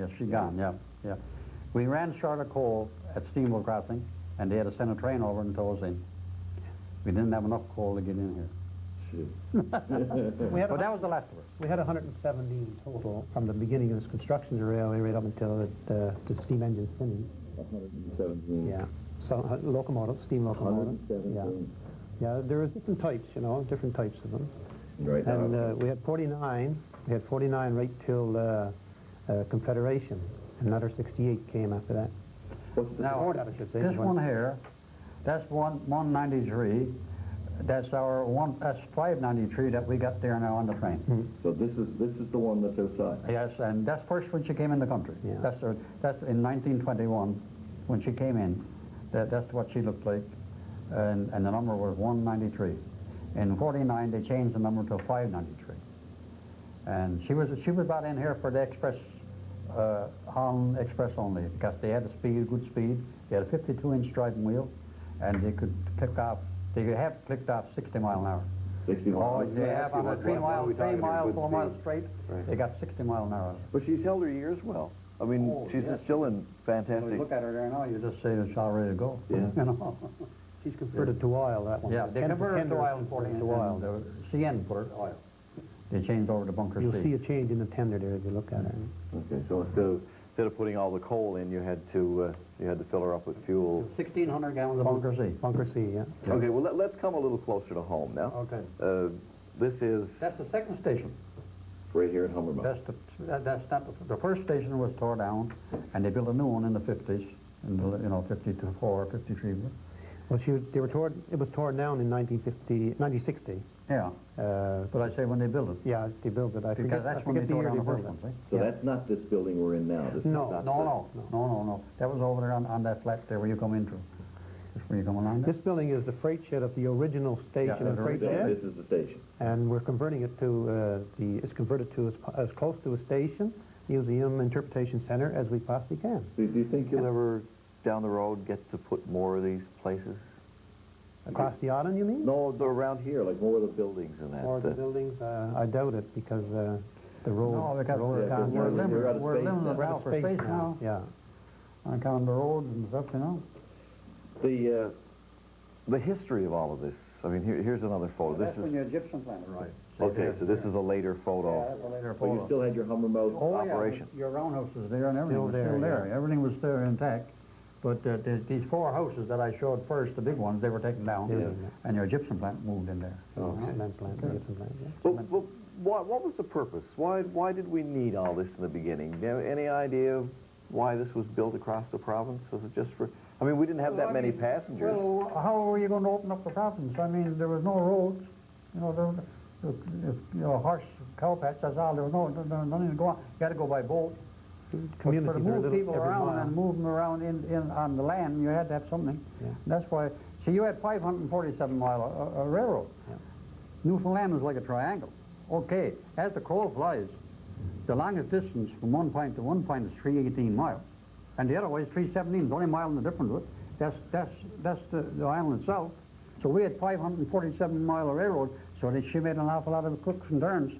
Yes, she's gone, yeah, yeah. We ran short of coal at Steamboat Crossing, and they had to send a train over and tow us in. We didn't have enough coal to get in here. But that was the last of it. We had 117 total from the beginning of this construction of the railway right up until the steam engine finished. 117. Yeah. So locomotives, steam locomotives. 117. Yeah, there was different types, you know, different types of them. Right. And we had 49. We had 49 right till Confederation. Another 68 came after that. Now, that, I should say. this one here, that's 193. That's that's 593 that we got there now on the train. So this is the one that's outside. Yes, and that's first when she came in the country. Yeah. That's in 1921 when she came in. That's what she looked like, and the number was 193. In 49 they changed the number to 593, and she was brought in here for the express, Holland Express only, because they had good speed. They had a 52-inch driving wheel, and they could click off. They could have clicked off 60 miles an hour. 60 miles. Oh, they have on a 3 miles, 4 miles straight. Right. They got 60 miles an hour. But she's held her years well. I mean, she's still in When fantastic. you look at her there now, you just say it's all ready to go. Yeah. You know? She's converted to oil, that one. Yeah, they converted to oil in 40 40 to oil. The CN put it oil. They changed over to bunker You'll C. see a change in the tender there if you look at her. Okay, so instead of putting all the coal in, you had to fill her up with fuel. 1,600 gallons of bunker C. Bunker C, yeah. Okay, well let's come a little closer to home now. Okay. This is That's the second station. right here at Humbermouth. That's not the first station was tore down, and they built a new one in the 50s, in the 54, 53. Well, it was torn down in 1960. Yeah. But I say when they built it. Yeah, they built it. I Because that's when they tore down the first one, see? So that's not this building we're in now. This No, is not No. That was over there on that flat there where you come in through. Just where you come along there. This building is the freight shed of the original station and freight shed. This is the station. And we're converting it to it's converted to as close to a station, museum, interpretation center as we possibly can. Do you think you'll ever, down the road, get to put more of these places? Across the island, you mean? No, they're around here, like more of the buildings and that. More of the buildings? I doubt it because the road. No, because we're limited for space now. Yeah. On account of the roads and stuff, you know. The history of all of this. I mean, here's another photo. That's when your gypsum plant was right. Okay, so this is a later photo. Yeah, that's a later But you photo. still had your Humbermouth operation. Yeah, your roundhouse was there and everything was Still still there, there. yeah. Everything was still intact. But these 4 houses that I showed first, the big ones, they were taken down. Yeah. And your gypsum plant moved in there. Cement plant, gypsum plant, yeah. Well, what was the purpose? Why did we need all this in the beginning? Do you have any idea of why this was built across the province? Was it just for... I mean, we didn't have that many passengers. Well, how were you going to open up the province? I mean, there was no roads. You know, horse, cow patch, that's all. There was nothing to go on. You had to go by boat. But to move people around and move them around in on the land, you had to have something. Yeah. That's why. See, you had 547-mile railroad. Yeah. Newfoundland was like a triangle. Okay, as the crow flies, the longest distance from one point to one point is 318 miles. And the other way is 317, it's only a mile in the difference with it. That's the island itself. So we had 547-mile railroad, so she made an awful lot of crooks and turns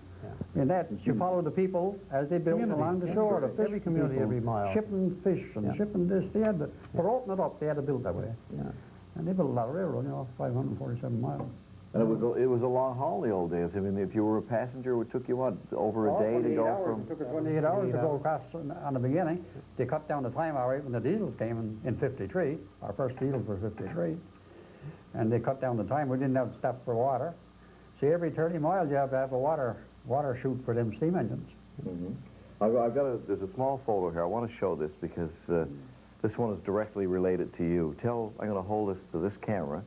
in that. And she followed the people as they built along the shore. The fish every community, people, every mile. Shipping fish and shipping this. They had to, for open it up, they had to build that way. Yeah. And they built a lot of railroad, 547 miles. And it was a long haul the old days. I mean, if you were a passenger, it took you, what, over a day to go from... It took us 28 hours to go across on the beginning. They cut down the time hour when the diesels came in 53. Our first diesels were 53. And they cut down the time. We didn't have to stop for water. See, every 30 miles you have to have a water chute for them steam engines. Mm-hmm. There's a small photo here. I want to show this because this one is directly related to you. I'm going to hold this to this camera.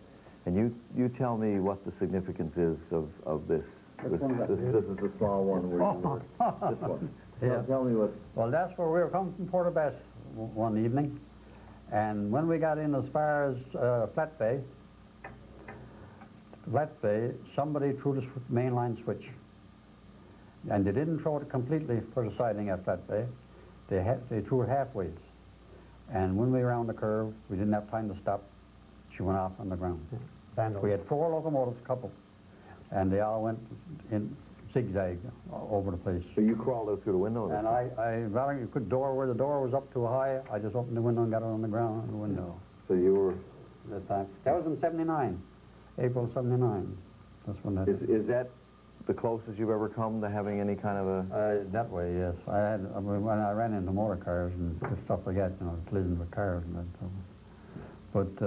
And you tell me what the significance is of this. This is the small one where you were. This one. Yeah. Tell me what... Well, that's where we were coming from Port aux Basques one evening. And when we got in as far as Flat Bay, somebody threw the mainline switch. And they didn't throw it completely for the siding at Flat Bay. They threw it halfway. And when we were around the curve, we didn't have time to stop. She went off on the ground. We had 4 locomotives coupled, and they all went in zigzag over the place. So you crawled out through the window? And I could door where the door was up too high. I just opened the window and got it on the ground in the window. So you were... That time. That was in '79, April '79. That's when that. Is that the closest you've ever come to having any kind of a... That way, yes. I mean, when I ran into motor cars and stuff like that, you know, collisions with cars and that. So. But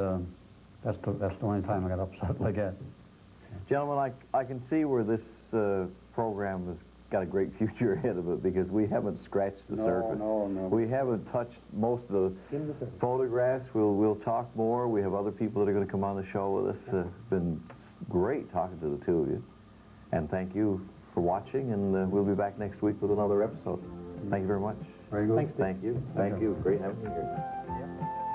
that's the only time I got upset like that. Gentlemen, I can see where this program has got a great future ahead of it because we haven't scratched the surface. No. We haven't touched most of the photographs. We'll talk more. We have other people that are going to come on the show with us. It's been great talking to the two of you. And thank you for watching, and we'll be back next week with another episode. Thank you very much. Very good. Thank you. Thank you. Great having you here.